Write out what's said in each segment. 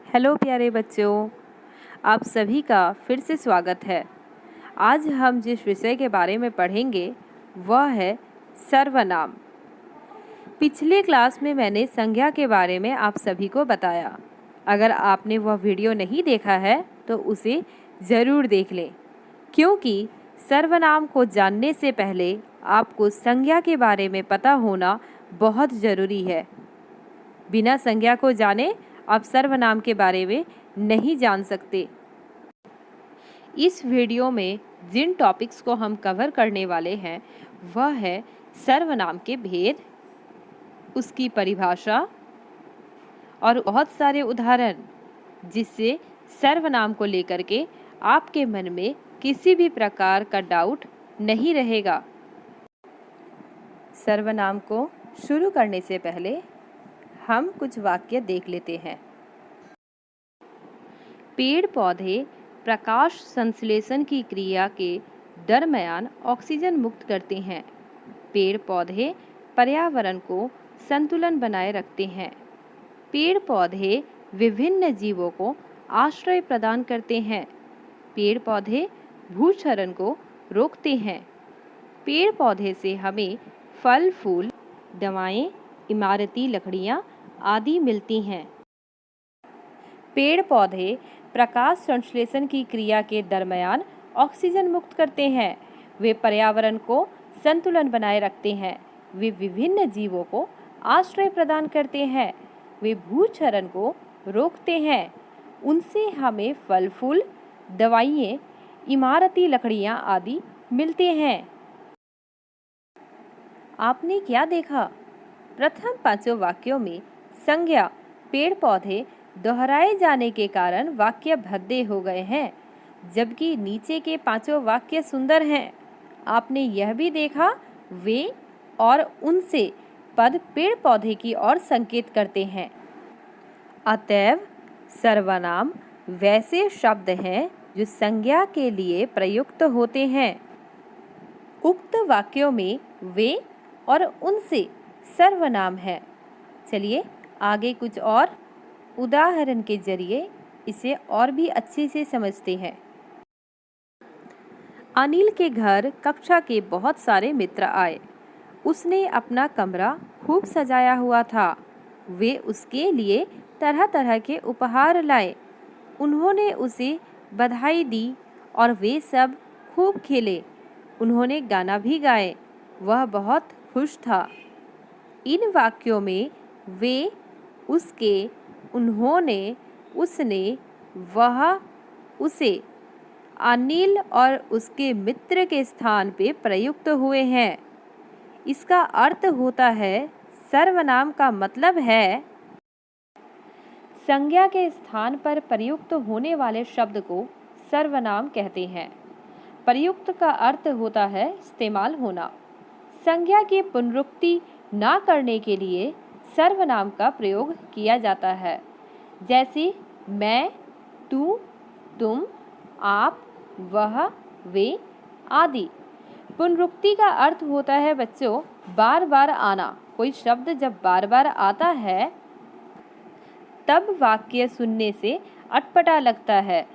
Hello प्यारे बच्चों, आप सभी का फिर से स्वागत है। आज हम जिस विषय के बारे में पढ़ेंगे वह है सर्वनाम। पिछले क्लास में मैंने संज्ञा के बारे में आप सभी को बताया। अगर आपने वह वीडियो नहीं देखा है तो उसे ज़रूर देख लें, क्योंकि सर्वनाम को जानने से पहले आपको संज्ञा के बारे में पता होना बहुत ज़रूरी है। बिना संज्ञा को जाने आप सर्वनाम के बारे में नहीं जान सकते। इस वीडियो में जिन टॉपिक्स को हम कवर करने वाले हैं वह है सर्वनाम के भेद, उसकी परिभाषा और बहुत सारे उदाहरण, जिससे सर्वनाम को लेकर के आपके मन में किसी भी प्रकार का डाउट नहीं रहेगा। सर्वनाम को शुरू करने से पहले हम कुछ वाक्य देख लेते हैं। पेड़ पौधे प्रकाश संश्लेषण की क्रिया के दरम्यान ऑक्सीजन मुक्त करते हैं। पेड़ पौधे पर्यावरण को संतुलन बनाए रखते हैं। पेड़ पौधे विभिन्न जीवों को आश्रय प्रदान करते हैं। पेड़ पौधे भूक्षरण को रोकते हैं। पेड़ पौधे से हमें फल फूल, दवाएं, इमारती लकड़ियां आदि मिलती हैं। पेड़ पौधे प्रकाश संश्लेषण की क्रिया के दरम्यान ऑक्सीजन मुक्त करते हैं। वे पर्यावरण को संतुलन बनाए रखते हैं। वे विभिन्न जीवों को आश्रय प्रदान करते हैं। वे भूक्षरण को रोकते हैं। उनसे हमें फल फूल, दवाइयाँ, इमारती लकड़ियाँ आदि मिलते हैं। आपने क्या देखा? प्रथम पांचों वाक्यों में संज्ञा पेड़ पौधे दोहराए जाने के कारण वाक्य भद्दे हो गए हैं, जबकि नीचे के पांचों वाक्य सुंदर हैं। आपने यह भी देखा वे और उनसे पद पेड़ पौधे की ओर संकेत करते हैं। अतएव सर्वनाम वैसे शब्द हैं जो संज्ञा के लिए प्रयुक्त होते हैं। उक्त वाक्यों में वे और उनसे सर्वनाम है। चलिए आगे कुछ और उदाहरण के जरिए इसे और भी अच्छे से समझते हैं। अनिल के घर कक्षा के बहुत सारे मित्र आए। उसने अपना कमरा खूब सजाया हुआ था। वे उसके लिए तरह तरह के उपहार लाए। उन्होंने उसे बधाई दी और वे सब खूब खेले। उन्होंने गाना भी गाए। वह बहुत खुश था। इन वाक्यों में वे, उसके, उन्होंने, उसने, वह, उसे अनिल और उसके मित्र के स्थान पे प्रयुक्त हुए हैं। इसका अर्थ होता है सर्वनाम का मतलब है संज्ञा के स्थान पर प्रयुक्त होने वाले शब्द को सर्वनाम कहते हैं। प्रयुक्त का अर्थ होता है इस्तेमाल होना। संज्ञा की पुनरुक्ति ना करने के लिए सर्वनाम का प्रयोग किया जाता है, जैसे मैं, तू, तुम, आप, वह, वे आदि। पुनरुक्ति का अर्थ होता है बच्चों बार बार आना। कोई शब्द जब बार बार आता है तब वाक्य सुनने से अटपटा लगता है।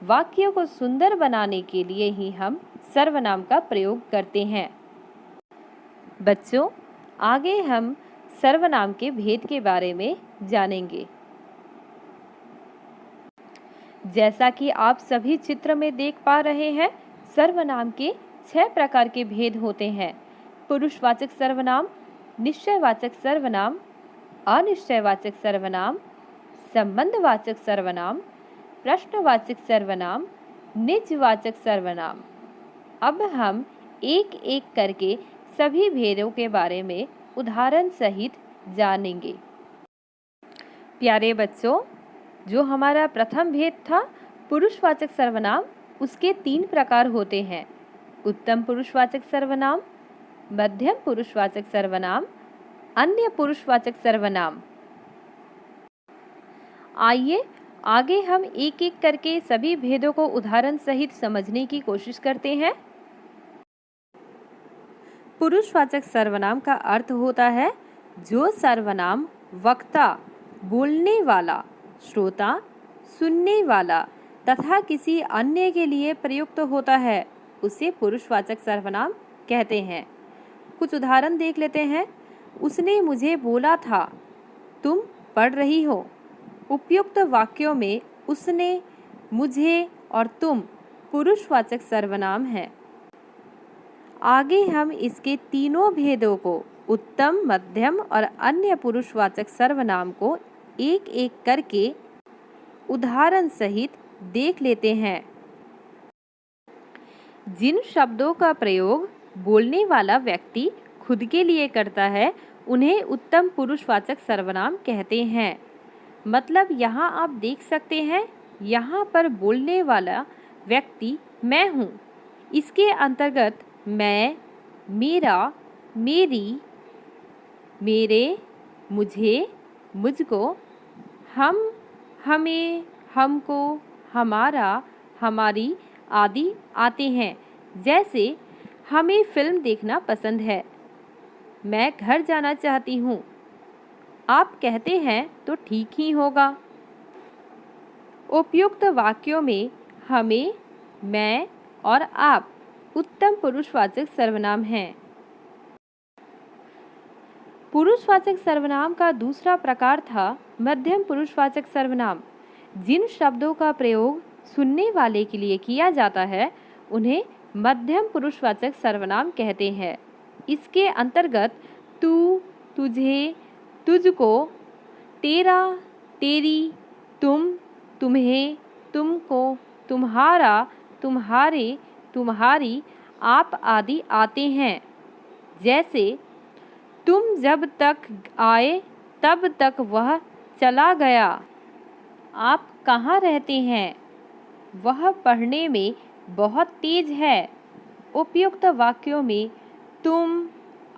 वाक्यों को सुंदर बनाने के लिए ही हम सर्वनाम का प्रयोग करते हैं। बच्चों, आगे हम सर्वनाम के भेद के बारे में जानेंगे। जैसा कि आप सभी चित्र में देख पा रहे हैं, सर्वनाम के 6 प्रकार के भेद होते हैं। पुरुषवाचक सर्वनाम, निश्चयवाचक सर्वनाम, अनिश्चयवाचक सर्वनाम, संबंधवाचक सर्वनाम, प्रश्नवाचक सर्वनाम, निजवाचक सर्वनाम। अब हम एक एक करके सभी भेदों के बारे में उदाहरण सहित जानेंगे। प्यारे बच्चों, जो हमारा प्रथम भेद था पुरुषवाचक सर्वनाम, उसके 3 प्रकार होते हैं। उत्तम पुरुषवाचक सर्वनाम, मध्यम पुरुषवाचक सर्वनाम, अन्य पुरुषवाचक सर्वनाम। आइए आगे हम एक एक करके सभी भेदों को उदाहरण सहित समझने की कोशिश करते हैं। पुरुषवाचक सर्वनाम का अर्थ होता है जो सर्वनाम वक्ता, बोलने वाला, श्रोता सुनने वाला तथा किसी अन्य के लिए प्रयुक्त होता है उसे पुरुषवाचक सर्वनाम कहते हैं। कुछ उदाहरण देख लेते हैं। उसने मुझे बोला था, तुम पढ़ रही हो। उपयुक्त वाक्यों में उसने, मुझे और तुम पुरुषवाचक सर्वनाम हैं। आगे हम इसके तीनों भेदों को, उत्तम, मध्यम और अन्य पुरुषवाचक सर्वनाम को एक एक करके उदाहरण सहित देख लेते हैं। जिन शब्दों का प्रयोग बोलने वाला व्यक्ति खुद के लिए करता है उन्हें उत्तम पुरुषवाचक सर्वनाम कहते हैं। मतलब यहाँ आप देख सकते हैं, यहाँ पर बोलने वाला व्यक्ति मैं हूँ। इसके अंतर्गत मैं, मेरा, मेरी, मेरे, मुझे, मुझको, हम, हमें, हमको, हमारा, हमारी आदि आते हैं। जैसे हमें फिल्म देखना पसंद है, मैं घर जाना चाहती हूँ। आप कहते हैं तो ठीक ही होगा। उपयुक्त वाक्यों में हमें, मैं और आप उत्तम पुरुषवाचक सर्वनाम हैं। पुरुषवाचक सर्वनाम का दूसरा प्रकार था मध्यम पुरुषवाचक सर्वनाम। जिन शब्दों का प्रयोग सुनने वाले के लिए किया जाता है उन्हें मध्यम पुरुषवाचक सर्वनाम कहते हैं। इसके अंतर्गत तू, तुझे, तुझको, तेरा, तेरी, तुम, तुम्हें, तुमको, तुम्हारा, तुम्हारे, तुम्हारी, आप आदि आते हैं। जैसे तुम जब तक आए तब तक वह चला गया। आप कहाँ रहते हैं? वह पढ़ने में बहुत तेज है। उपयुक्त वाक्यों में तुम,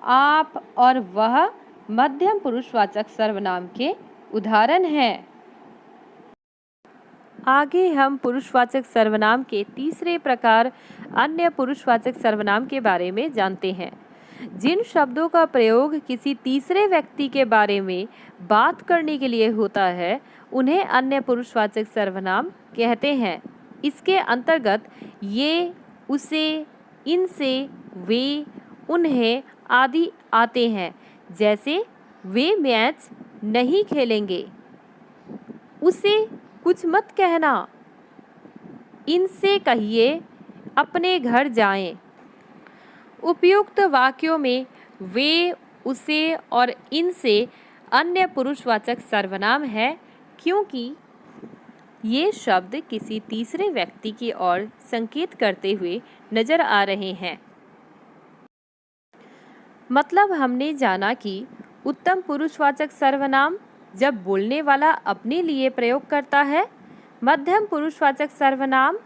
आप और वह मध्यम पुरुषवाचक सर्वनाम के उदाहरण हैं। आगे हम पुरुषवाचक सर्वनाम के तीसरे प्रकार अन्य पुरुषवाचक सर्वनाम के बारे में जानते हैं। जिन शब्दों का प्रयोग किसी तीसरे व्यक्ति के बारे में बात करने के लिए होता है उन्हें अन्य पुरुषवाचक सर्वनाम कहते हैं। इसके अंतर्गत ये, उसे, इनसे, वे, उन्हें आदि आते हैं। जैसे वे मैच नहीं खेलेंगे, उसे कुछ मत कहना, इनसे कहिए अपने घर जाएं। उपयुक्त वाक्यों में वे, उसे और इनसे अन्य पुरुषवाचक सर्वनाम है क्योंकि ये शब्द किसी तीसरे व्यक्ति की ओर संकेत करते हुए नजर आ रहे हैं। मतलब हमने जाना कि उत्तम पुरुषवाचक सर्वनाम जब बोलने वाला अपने लिए प्रयोग करता है, मध्यम पुरुषवाचक सर्वनाम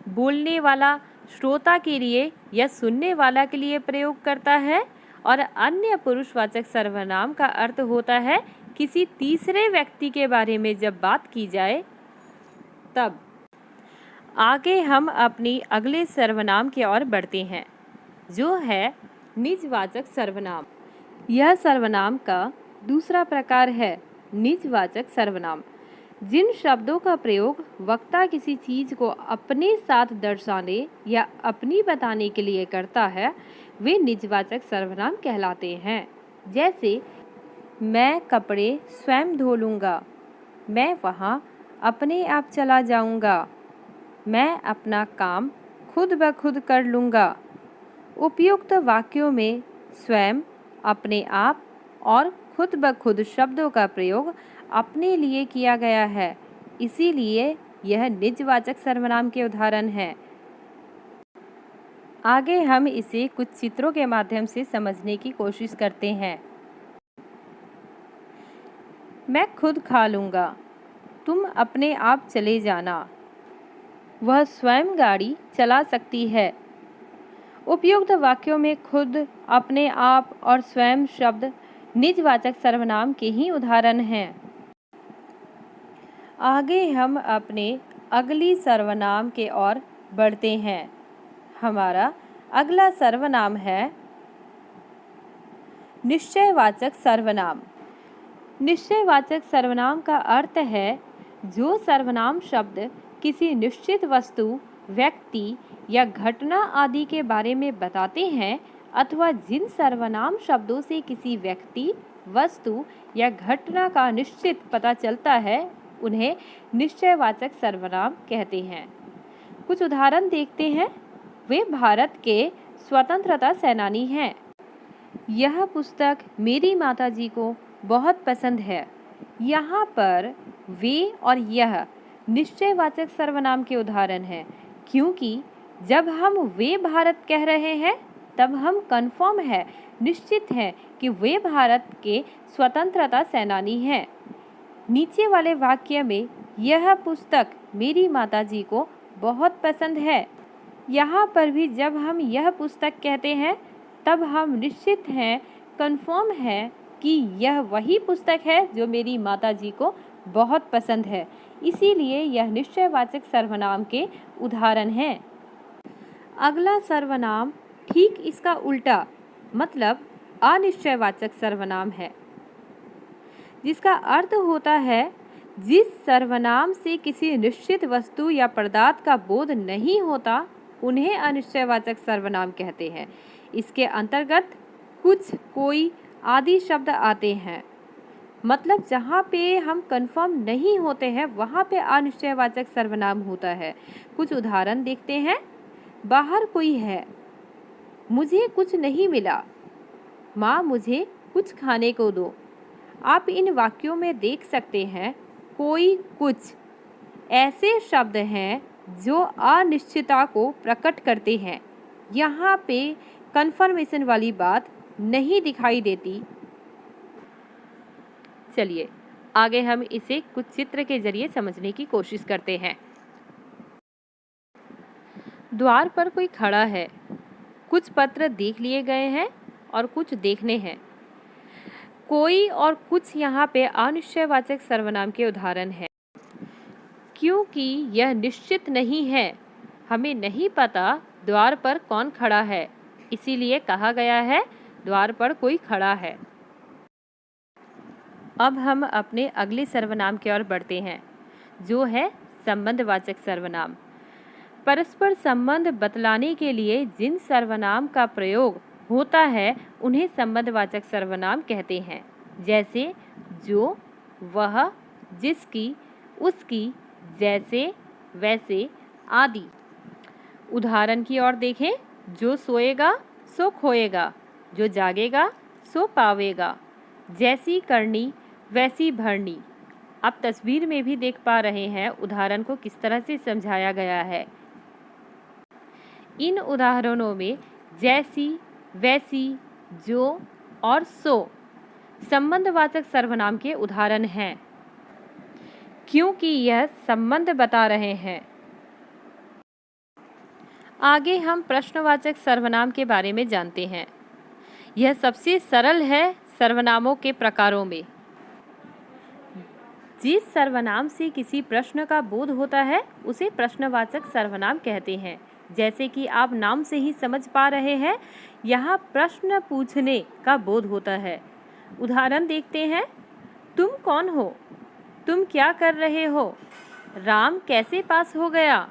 बोलने वाला श्रोता के लिए या सुनने वाला के लिए प्रयोग करता है और अन्य पुरुषवाचक सर्वनाम का अर्थ होता है किसी तीसरे व्यक्ति के बारे में जब बात की जाए तब। आगे हम अपनी अगले सर्वनाम की ओर बढ़ते हैं जो है निजवाचक सर्वनाम। यह सर्वनाम का दूसरा प्रकार है निजवाचक सर्वनाम। जिन शब्दों का प्रयोग वक्ता किसी चीज़ को अपने साथ दर्शाने या अपनी बताने के लिए करता है वे निजवाचक सर्वनाम कहलाते हैं। जैसे मैं कपड़े स्वयं धो लूँगा, मैं वहाँ अपने आप चला जाऊँगा, मैं अपना काम खुद ब खुद कर लूँगा। उपयुक्त वाक्यों में स्वयं, अपने आप और खुद ब खुद शब्दों का प्रयोग अपने लिए किया गया है, इसीलिए यह निजवाचक सर्वनाम के उदाहरण हैं। आगे हम इसे कुछ चित्रों के माध्यम से समझने की कोशिश करते हैं। मैं खुद खा लूँगा, तुम अपने आप चले जाना, वह स्वयं गाड़ी चला सकती है। उपयुक्त वाक्यों में खुद, अपने आप और स्वयं शब्द निजवाचक सर्वनाम के ही उदाहरण हैं। आगे हम अपने अगली सर्वनाम के ओर बढ़ते हैं। हमारा अगला सर्वनाम है निश्चयवाचक सर्वनाम। निश्चयवाचक सर्वनाम का अर्थ है जो सर्वनाम शब्द किसी निश्चित वस्तु, व्यक्ति या घटना आदि के बारे में बताते हैं अथवा जिन सर्वनाम शब्दों से किसी व्यक्ति, वस्तु या घटना का निश्चित पता चलता है, उन्हें निश्चयवाचक सर्वनाम कहते हैं। कुछ उदाहरण देखते हैं। वे भारत के स्वतंत्रता सेनानी हैं। यह पुस्तक मेरी माताजी को बहुत पसंद है। यहाँ पर वे और यह निश्चयवाचक सर्वनाम के उदाहरण हैं, क्योंकि जब हम वे भारत कह रहे हैं तब हम कंफर्म है, निश्चित हैं कि वे भारत के स्वतंत्रता सेनानी हैं। नीचे वाले वाक्य में यह पुस्तक मेरी माताजी को बहुत पसंद है, यहाँ पर भी जब हम यह पुस्तक कहते हैं तब हम निश्चित हैं, कंफर्म है कि यह वही पुस्तक है जो मेरी माताजी को बहुत पसंद है। इसीलिए यह निश्चयवाचक सर्वनाम के उदाहरण हैं। अगला सर्वनाम ठीक इसका उल्टा मतलब अनिश्चयवाचक सर्वनाम है, जिसका अर्थ होता है जिस सर्वनाम से किसी निश्चित वस्तु या पदार्थ का बोध नहीं होता, उन्हें अनिश्चयवाचक सर्वनाम कहते हैं। इसके अंतर्गत कुछ, कोई आदि शब्द आते हैं। मतलब जहाँ पे हम कंफर्म नहीं होते हैं वहाँ पे अनिश्चयवाचक सर्वनाम होता है। कुछ उदाहरण देखते हैं। बाहर कोई है, मुझे कुछ नहीं मिला, माँ मुझे कुछ खाने को दो। आप इन वाक्यों में देख सकते हैं कोई, कुछ ऐसे शब्द हैं जो अनिश्चितता को प्रकट करते हैं। यहाँ पे कन्फर्मेशन वाली बात नहीं दिखाई देती। चलिए आगे हम इसे कुछ चित्र के जरिए समझने की कोशिश करते हैं। द्वार पर कोई खड़ा है। कुछ पत्र देख लिए गए हैं और कुछ देखने हैं। कोई और कुछ यहाँ पे अनिश्चयवाचक सर्वनाम के उदाहरण हैं। क्योंकि यह निश्चित नहीं है, हमें नहीं पता द्वार पर कौन खड़ा है, इसीलिए कहा गया है द्वार पर कोई खड़ा है। अब हम अपने अगले सर्वनाम की ओर बढ़ते हैं, जो है संबंधवाचक सर्वनाम। परस्पर संबंध बतलाने के लिए जिन सर्वनाम का प्रयोग होता है उन्हें संबंधवाचक सर्वनाम कहते हैं। जैसे जो, वह, जिसकी, उसकी, जैसे, वैसे आदि। उदाहरण की ओर देखें। जो सोएगा सो खोएगा, जो जागेगा सो पावेगा, जैसी करनी वैसी भरनी। आप तस्वीर में भी देख पा रहे हैं उदाहरण को किस तरह से समझाया गया है। इन उदाहरणों में जैसी, वैसी, जो और सो संबंधवाचक सर्वनाम के उदाहरण हैं, क्योंकि यह संबंध बता रहे हैं। आगे हम प्रश्नवाचक सर्वनाम के बारे में जानते हैं। यह सबसे सरल है सर्वनामों के प्रकारों में। जिस सर्वनाम से किसी प्रश्न का बोध होता है उसे प्रश्नवाचक सर्वनाम कहते हैं। जैसे कि आप नाम से ही समझ पा रहे हैं, यहाँ प्रश्न पूछने का बोध होता है। उदाहरण देखते हैं। तुम कौन हो? तुम क्या कर रहे हो? राम कैसे पास हो गया?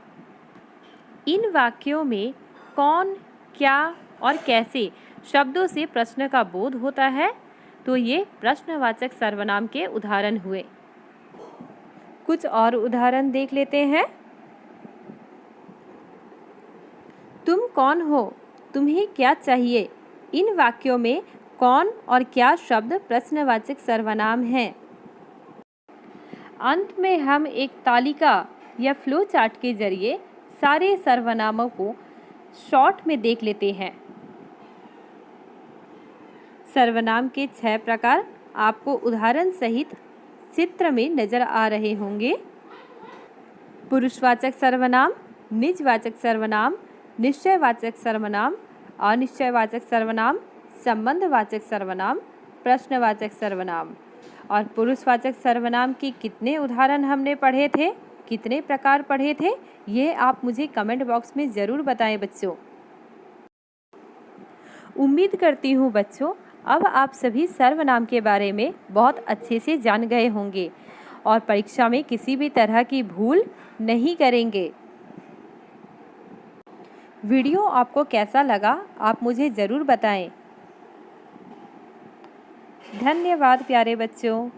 इन वाक्यों में कौन, क्या और कैसे शब्दों से प्रश्न का बोध होता है, तो ये प्रश्नवाचक सर्वनाम के उदाहरण हुए। कुछ और उदाहरण देख लेते हैं। तुम कौन हो? तुम्हें क्या चाहिए? इन वाक्यों में कौन और क्या शब्द प्रश्नवाचक सर्वनाम हैं। अंत में हम एक तालिका या फ्लो चार्ट के जरिए सारे सर्वनामों को शॉर्ट में देख लेते हैं। सर्वनाम के 6 प्रकार आपको उदाहरण सहित चित्र में नजर आ रहे होंगे। पुरुषवाचक सर्वनाम, निजवाचक सर्वनाम, निश्चयवाचक सर्वनाम, अनिश्चयवाचक सर्वनाम, संबंधवाचक सर्वनाम, प्रश्नवाचक सर्वनाम। और पुरुषवाचक सर्वनाम के कितने उदाहरण हमने पढ़े थे, कितने प्रकार पढ़े थे, ये आप मुझे कमेंट बॉक्स में ज़रूर बताएं बच्चों। उम्मीद करती हूँ बच्चों अब आप सभी सर्वनाम के बारे में बहुत अच्छे से जान गए होंगे और परीक्षा में किसी भी तरह की भूल नहीं करेंगे। वीडियो आपको कैसा लगा आप मुझे ज़रूर बताएं। धन्यवाद प्यारे बच्चों।